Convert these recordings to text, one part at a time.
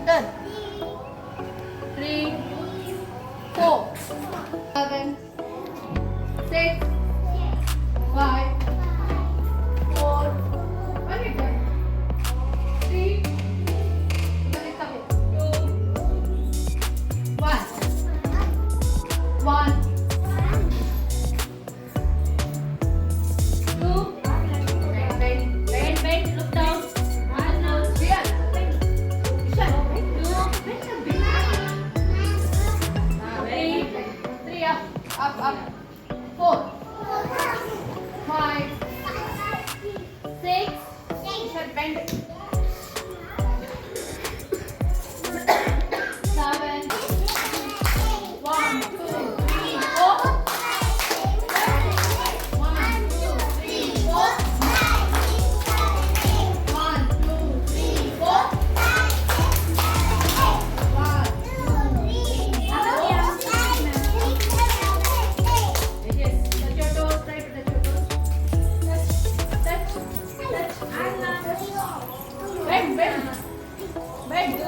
Done. 3, 4, 7, 6, 5, 4. One minute. 3, 2, 1. 1, 2. Bend. Look down. Here. Ishan. 3, up. 4, 5, 6. Ishan, bend. 7. 1, 2, 3, 4. 1, 2, 3, 4. 1, 2, 3, 4. 1, 2, 3, 4. Yes. Touch your toes. Try to touch your toes. Touch. Bend.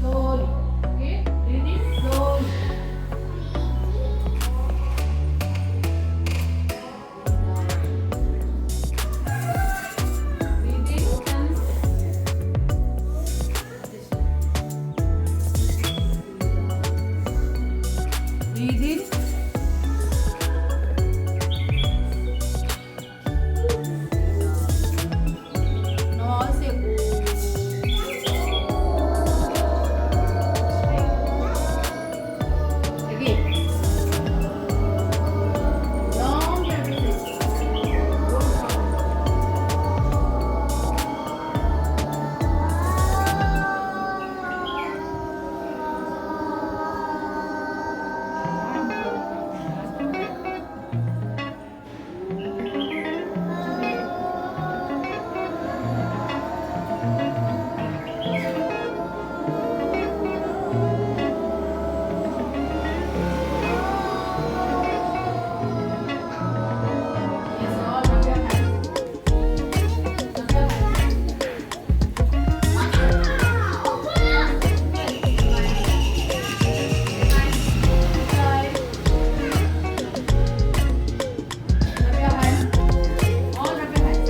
Slowly. Okay? Breathing slowly. Breathe in. Now all say again. Long breath. Yes, all rub your hands. Rub your hands. Side. Rub your hands. All rub your hands.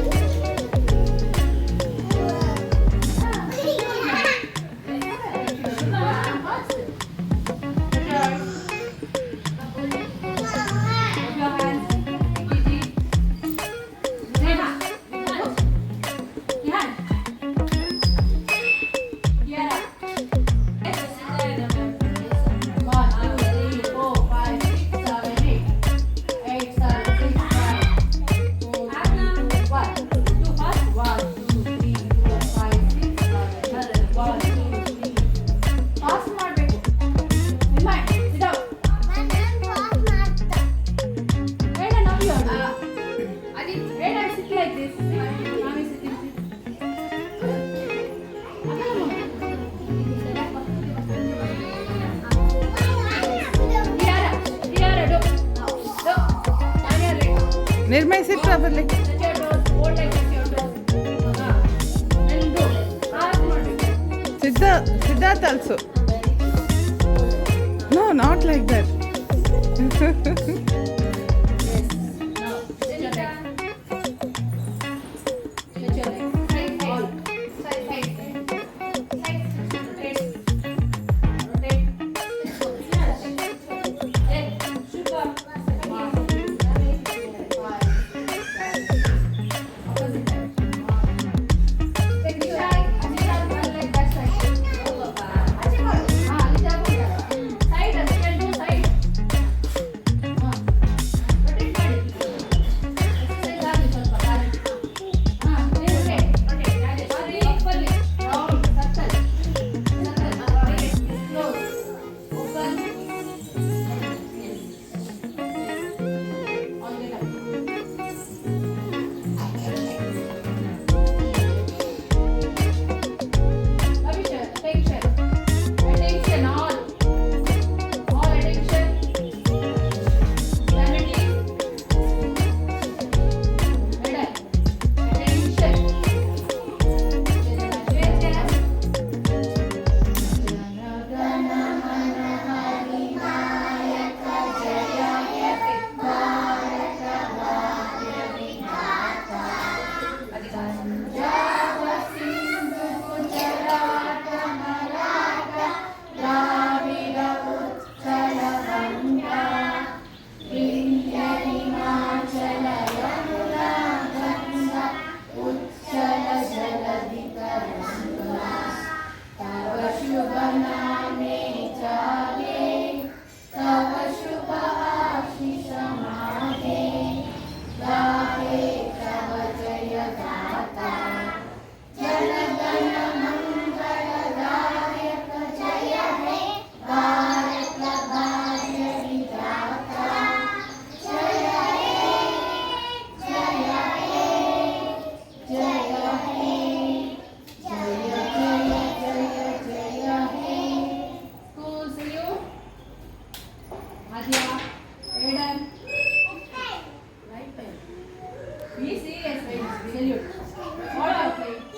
Nirmay, sit properly. Siddharth also. No, not like that. Be serious, right? Salute. What are you playing?